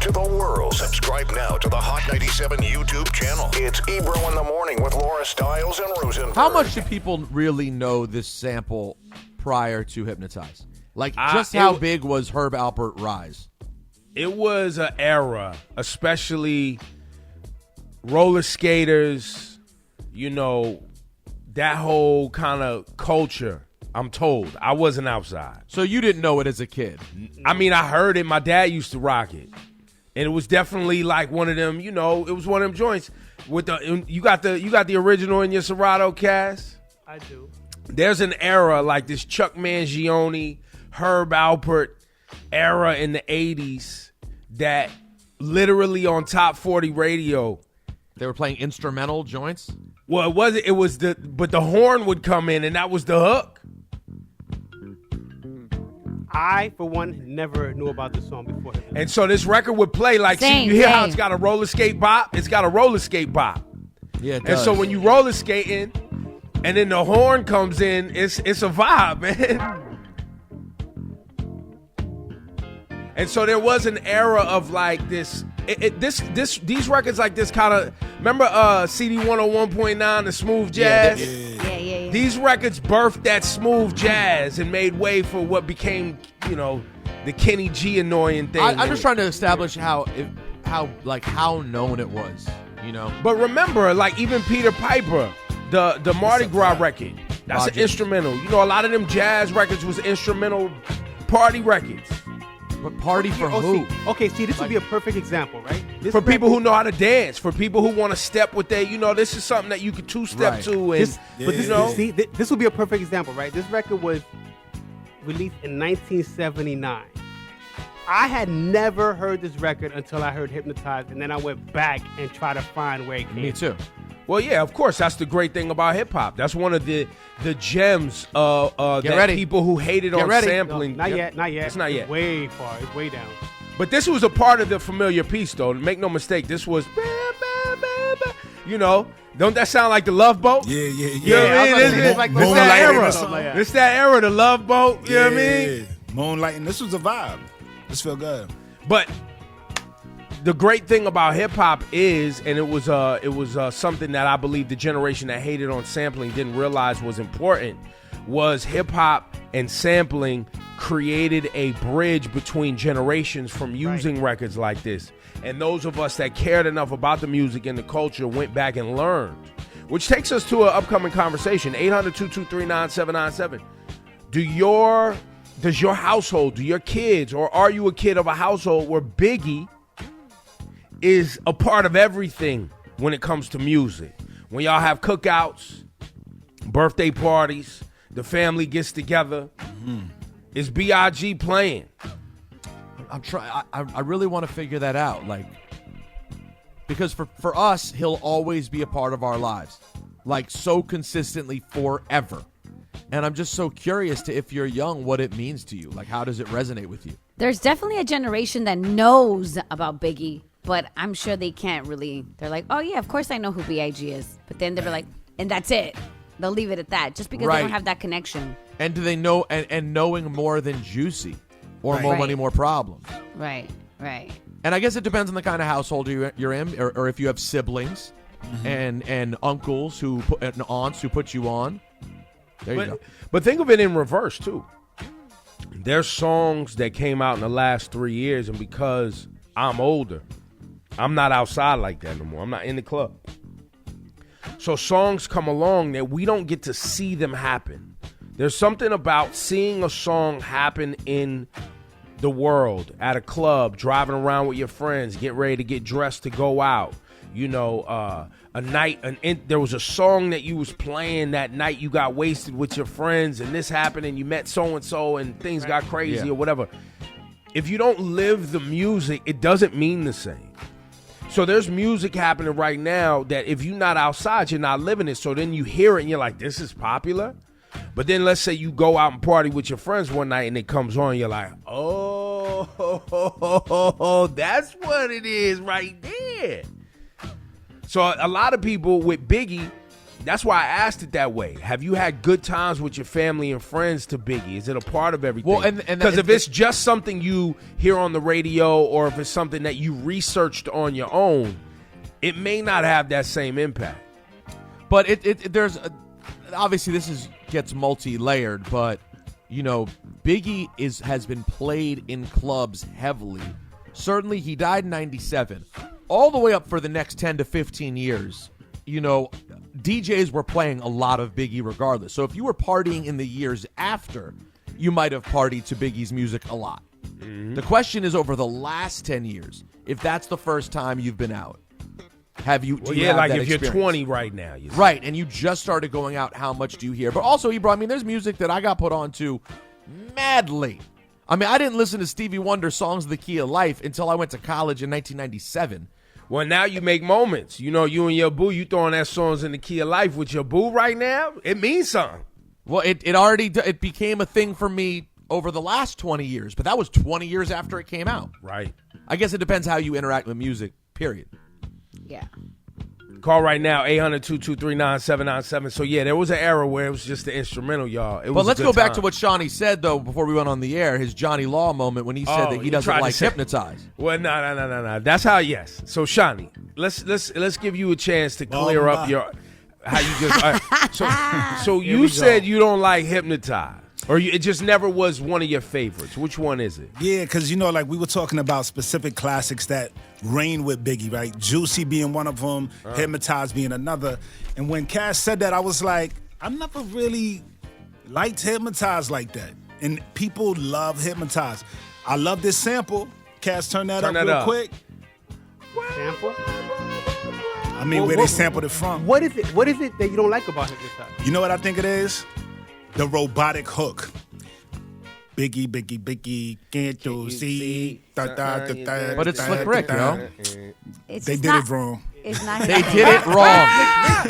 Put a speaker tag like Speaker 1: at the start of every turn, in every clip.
Speaker 1: to the world. Subscribe now to the Hot 97 YouTube channel. It's Ebro in the Morning with Laura Stiles and Rosenberg.
Speaker 2: How much do people really know this sample prior to Hypnotize? Like, just how big was Herb Alpert Rise?
Speaker 3: It was an era, especially roller skaters, you know, that whole kind of culture. I'm told. I wasn't outside.
Speaker 2: So you didn't know it as a kid?
Speaker 3: I mean, I heard it. My dad used to rock it. And it was definitely like one of them, you know, it was one of them joints. With the you got the original in your Serato, Cass?
Speaker 4: I do.
Speaker 3: There's an era like this Chuck Mangione, Herb Alpert era in the 80s that literally on Top 40 radio.
Speaker 2: They were playing instrumental joints?
Speaker 3: Well, but the horn would come in and that was the hook.
Speaker 4: I, for one, never knew about this song before.
Speaker 3: And so this record would play like, see, you hear how it's got a roller skate bop? It's got a roller skate bop.
Speaker 2: Yeah, it does.
Speaker 3: And so when you roller skating and then the horn comes in, it's a vibe, man. And so there was an era of like this, these records like this kind of, remember CD 101.9, the smooth jazz?
Speaker 5: Yeah.
Speaker 3: These records birthed that smooth jazz and made way for what became, you know, the Kenny G annoying thing.
Speaker 2: I'm just trying to establish how known it was, you know.
Speaker 3: But remember, like even Peter Piper, the Mardi Gras record, that's an instrumental. You know, a lot of them jazz records was instrumental party records.
Speaker 2: But party for who?
Speaker 4: See, this would be a perfect example, right? This
Speaker 3: for people who know how to dance, for people who want to step with their, you know, this is something that you could two-step to. And,
Speaker 4: this would be a perfect example, right? This record was released in 1979. I had never heard this record until I heard Hypnotize, and then I went back and tried to find where it came.
Speaker 2: Me too.
Speaker 3: Well, yeah, of course. That's the great thing about hip-hop. That's one of the gems that people who hated on sampling.
Speaker 4: No, not yet.
Speaker 3: It's not yet.
Speaker 4: It's way far. It's way down.
Speaker 3: But this was a part of the familiar piece, though. Make no mistake. This was, you know, don't that sound like the Love Boat?
Speaker 5: Yeah.
Speaker 3: You know what I mean? It's that era. It's that era, the Love Boat. You know what I mean?
Speaker 5: Moonlighting. This was a vibe. This felt good.
Speaker 3: But the great thing about hip hop is, and it was something that I believe the generation that hated on sampling didn't realize was important, was hip hop and sampling created a bridge between generations from using records like this. And those of us that cared enough about the music and the culture went back and learned, which takes us to an upcoming conversation. 800-223-9797. Does your household, do your kids, or are you a kid of a household where Biggie is a part of everything when it comes to music? When y'all have cookouts, birthday parties, the family gets together, is B.I.G. playing?
Speaker 2: I'm trying. I really want to figure that out, like, because for us, he'll always be a part of our lives, like so consistently forever. And I'm just so curious to, if you're young, what it means to you. Like, how does it resonate with you?
Speaker 6: There's definitely a generation that knows about Biggie, but I'm sure they can't really. They're like, oh, yeah, of course I know who B.I.G. is. But then they're like, and that's it. They'll leave it at that just because they don't have that connection.
Speaker 2: And do they know, and knowing more than Juicy or More Money, More Problems?
Speaker 6: Right.
Speaker 2: And I guess it depends on the kind of household you're in, or if you have siblings and uncles and aunts who put you on. There you go.
Speaker 3: But think of it in reverse, too. There's songs that came out in the last 3 years, and because I'm older, I'm not outside like that no more. I'm not in the club. So songs come along that we don't get to see them happen. There's something about seeing a song happen in the world, at a club, driving around with your friends, getting ready to get dressed to go out. You know, a night, there was a song that you was playing that night, you got wasted with your friends, and this happened, and you met so-and-so, and things got crazy or whatever. If you don't live the music, it doesn't mean the same. So there's music happening right now that if you're not outside, you're not living it. So then you hear it, and you're like, this is popular? But then let's say you go out and party with your friends one night, and it comes on, you're like, oh, that's what it is right there. So a lot of people with Biggie, That's why I asked it that way. Have you had good times with your family and friends to Biggie? Is it a part of everything?
Speaker 2: Well, and
Speaker 3: because if it's just something you hear on the radio, or if it's something that you researched on your own, it may not have that same impact.
Speaker 2: But there's obviously this gets multi-layered, but you know, Biggie has been played in clubs heavily. Certainly, he died in '97. All the way up for the next 10 to 15 years, you know, DJs were playing a lot of Biggie regardless. So if you were partying in the years after, you might have partied to Biggie's music a lot. Mm-hmm. The question is, over the last 10 years, if that's the first time you've been out, have you?
Speaker 3: Well, yeah, like if you're 20 right now,
Speaker 2: right, and you just started going out, how much do you hear? But also, Ebro, I mean, there's music that I got put on to madly. I mean, I didn't listen to Stevie Wonder Songs of the Key of Life until I went to college in 1997.
Speaker 3: Well, now you make moments. You know, you and your boo, you throwing that Songs in the Key of Life with your boo right now. It means something.
Speaker 2: Well, it became a thing for me over the last 20 years, but that was 20 years after it came out.
Speaker 3: Right.
Speaker 2: I guess it depends how you interact with music, period.
Speaker 6: Yeah.
Speaker 3: Call right now, 800-223-9797. So, yeah, there was an era where it was just the instrumental, y'all.
Speaker 2: But let's go back to what Shawnee said, though, before we went on the air, his Johnny Law moment when he said that he doesn't like Hypnotize.
Speaker 3: Well, no. That's how, yes. So, Shawnee, let's give you a chance to clear up your how you just. So you said you don't like Hypnotize. Or it just never was one of your favorites. Which one is it?
Speaker 5: Yeah, because, you know, like we were talking about specific classics that reign with Biggie, right? Juicy being one of them, Hypnotize being another. And when Cass said that, I was like, I never really liked Hypnotize like that. And people love Hypnotize. I love this sample. Cass, turn that up real quick.
Speaker 4: Sample?
Speaker 5: I mean, where they sampled it from.
Speaker 4: What is it that you don't like about Hypnotize?
Speaker 5: You know what I think it is? The robotic hook. Biggie, can't you see?
Speaker 2: But it's Slick Rick, yo.
Speaker 5: They did it wrong.
Speaker 6: It's not.
Speaker 2: They did it wrong.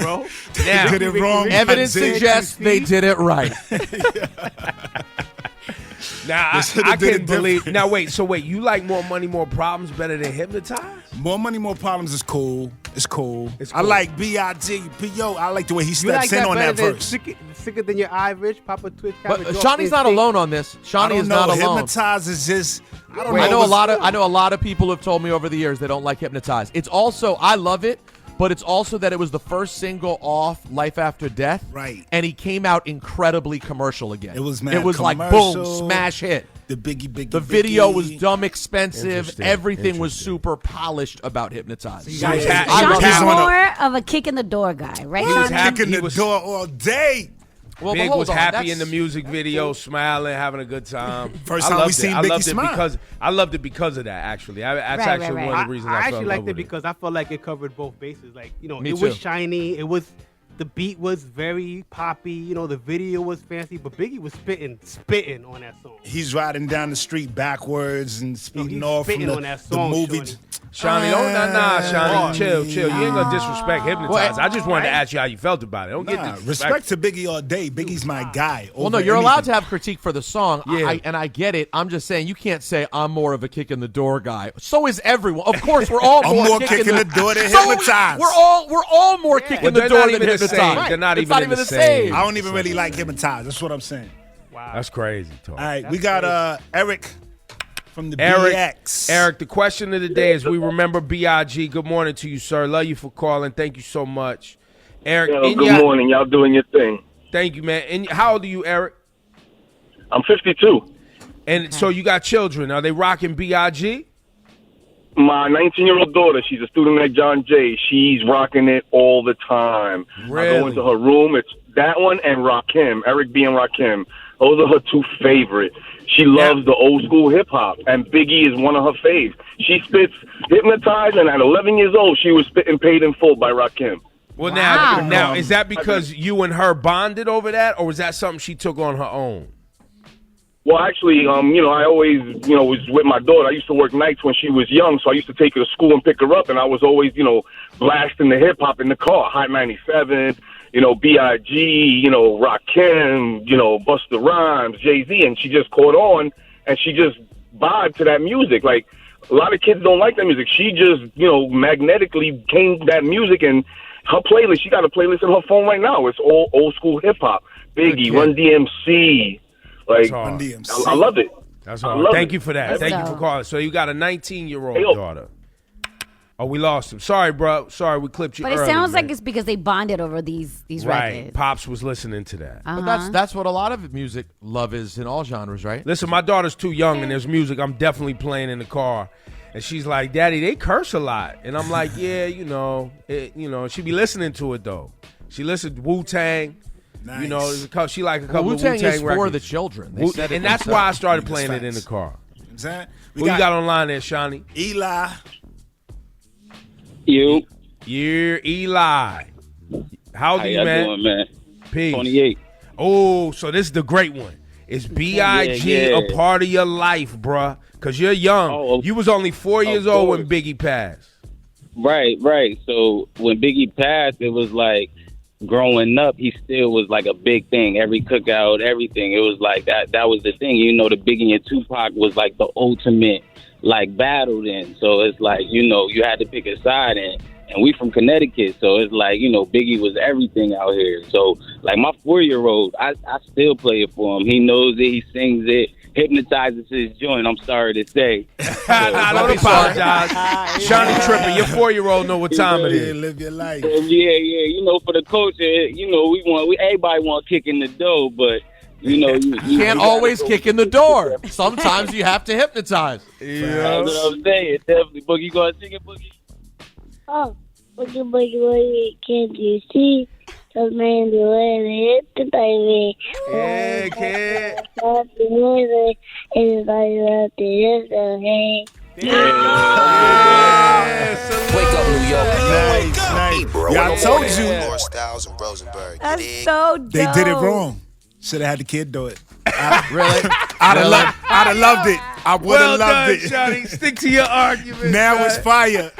Speaker 4: Bro.
Speaker 5: They did it wrong.
Speaker 2: Evidence suggests they did it right.
Speaker 3: Now, I can't believe. Now, wait, you like More Money, More Problems better than Hypnotize?
Speaker 5: More Money, More Problems is cool. It's cool. I like B.I.G. P.O. I like the way he steps in on that verse.
Speaker 4: Sicker than your eye, Rich, Papa Twitch.
Speaker 2: But Shawnee's not alone on this. Shawnee is not alone.
Speaker 5: Hypnotize is just, I don't know.
Speaker 2: I know a lot of people have told me over the years they don't like Hypnotize. It's also, I love it, but it's also that it was the first single off Life After Death.
Speaker 5: Right.
Speaker 2: And he came out incredibly commercial again.
Speaker 5: It was
Speaker 2: like boom, smash hit.
Speaker 5: The Biggie.
Speaker 2: The video was dumb expensive. Everything was super polished about Hypnotize.
Speaker 6: Shawnee's more of a kick in the door guy, right?
Speaker 5: He was kicking the door all day.
Speaker 3: Well, Big was happy in the music video, smiling, having a good time.
Speaker 5: First time we seen Biggie smile.
Speaker 3: I loved it because of that, actually. That's actually one of the reasons I
Speaker 4: actually liked it because I felt like it covered both bases. Like, you know, it was shiny. It was, the beat was very poppy. You know, the video was fancy, but Biggie was spitting on that song.
Speaker 5: He's riding down the street backwards and speeding off from the movie.
Speaker 3: Shawnee, Shawnee, chill. You ain't gonna disrespect Hypnotize. I just wanted to ask you how you felt about it. Don't get disrespectful.
Speaker 5: Respect to Biggie all day. Biggie's my guy.
Speaker 2: Well, no, you're allowed to have critique for the song, and I get it. I'm just saying you can't say I'm more of a kick in the door guy. So is everyone. Of course, we're all more kicking the door
Speaker 5: than Hypnotize.
Speaker 2: We're all more kicking the door than Hypnotize.
Speaker 3: They're not even the same.
Speaker 5: I don't even really like Hypnotize. That's what I'm saying.
Speaker 4: Wow,
Speaker 3: that's crazy. All
Speaker 5: right, we got Eric. From the BX.
Speaker 3: Eric, the question of the day is we remember B.I.G. Good morning to you, sir. Love you for calling. Thank you so much. Eric.
Speaker 7: Good morning. Y'all doing your thing.
Speaker 3: Thank you, man. And how old are you, Eric?
Speaker 7: I'm 52.
Speaker 3: And so you got children. Are they rocking B.I.G.?
Speaker 7: My 19-year-old daughter, she's a student at John Jay. She's rocking it all the time.
Speaker 3: Really?
Speaker 7: I go into her room. It's that one and Rakim, Eric B. and Rakim. Those are her two favorite. She loves the old school hip hop, and Biggie is one of her faves. She spits Hypnotize, and at 11 years old, she was spitting Paid in Full by Rakim.
Speaker 3: Well, now, is that because you and her bonded over that, or was that something she took on her own?
Speaker 7: Well, actually, you know, I always, was with my daughter. I used to work nights when she was young, so I used to take her to school and pick her up, and I was always, blasting the hip hop in the car, Hot 97. B.I.G., Rakim, Busta Rhymes, Jay-Z, and she just caught on, and she just vibed to that music. Like, a lot of kids don't like that music. She just, magnetically came that music, and her playlist. She got a playlist in her phone right now. It's all old school hip hop. Biggie, Run DMC. Like,
Speaker 5: Run DMC.
Speaker 7: I love it.
Speaker 3: That's all. Thank you for that.
Speaker 6: That's
Speaker 3: Thank you for
Speaker 6: dope.
Speaker 3: calling. So you got a 19-year-old
Speaker 7: Hey, yo.
Speaker 3: daughter. Oh, we lost him. Sorry, bro. Sorry, we clipped you
Speaker 6: But it
Speaker 3: early,
Speaker 6: sounds
Speaker 3: man.
Speaker 6: like it's because they bonded over these
Speaker 3: right.
Speaker 6: records.
Speaker 3: Pops was listening to that.
Speaker 2: But that's what a lot of music love is in all genres, right?
Speaker 3: Listen, my daughter's too young, and there's music I'm definitely playing in the car. And she's like, Daddy, they curse a lot. And I'm like, yeah, she be listening to it, though. She listened to Wu-Tang.
Speaker 5: Nice.
Speaker 3: You know, she like a couple of
Speaker 2: Wu-Tang
Speaker 3: Wu-Tang
Speaker 2: is
Speaker 3: records.
Speaker 2: for the children. They said it
Speaker 3: And that's why I
Speaker 2: themselves.
Speaker 3: started
Speaker 5: That's
Speaker 3: playing it in the
Speaker 5: facts.
Speaker 3: car.
Speaker 5: Exactly.
Speaker 3: Who you got online there, Shawnee?
Speaker 5: Eli.
Speaker 8: You.
Speaker 3: Yeah, Eli. How old
Speaker 8: How
Speaker 3: are you,
Speaker 8: y'all
Speaker 3: man?
Speaker 8: doing, man?
Speaker 3: Peace.
Speaker 8: 28.
Speaker 3: Oh, so this is the great one. Is B.I.G.
Speaker 8: Yeah.
Speaker 3: a part of your life, bruh? Because you're young.
Speaker 8: Oh,
Speaker 3: you was only 4 years
Speaker 8: of
Speaker 3: old when
Speaker 8: course.
Speaker 3: Biggie passed.
Speaker 8: Right. So when Biggie passed, it was like growing up, he still was like a big thing. Every cookout, everything. It was like that. That was the thing. You know, the Biggie and Tupac was like the ultimate like battle then. So it's like, you had to pick a side and we from Connecticut, so it's like, Biggie was everything out here. So, like, my 4-year-old, I still play it for him. He knows it. He sings it. Hypnotizes his joint, I'm sorry to say.
Speaker 3: Nah, don't apologize. Shawnee tripping. Your 4-year-old know what time it
Speaker 5: Yeah,
Speaker 3: is.
Speaker 5: live your life.
Speaker 8: Yeah. For the culture, everybody want to kick in the dough, but, you
Speaker 2: Can't always kick in the door. Sometimes you have to hypnotize.
Speaker 8: That's what I'm saying. Definitely. Boogie, you going to sing it, Boogie?
Speaker 9: Oh, boogie, boogie, boogie, can't you see? The man the way they hit the baby.
Speaker 3: Yeah, kid.
Speaker 9: Everybody love to hit the hay.
Speaker 10: Wake up, New York.
Speaker 5: Nice.
Speaker 1: Ebro
Speaker 5: Yeah,
Speaker 1: in
Speaker 5: I
Speaker 1: the
Speaker 5: told
Speaker 1: morning.
Speaker 5: you.
Speaker 10: Laura Styles and Rosenberg.
Speaker 6: That's
Speaker 10: You dig?
Speaker 6: so dope.
Speaker 5: They did it wrong. Should have had the kid do it.
Speaker 2: Really?
Speaker 5: I'd have loved it. I would
Speaker 3: Well
Speaker 5: have loved
Speaker 3: done,
Speaker 5: it.
Speaker 3: Shawnee. Stick to your argument.
Speaker 5: Now
Speaker 3: man.
Speaker 5: it's fire.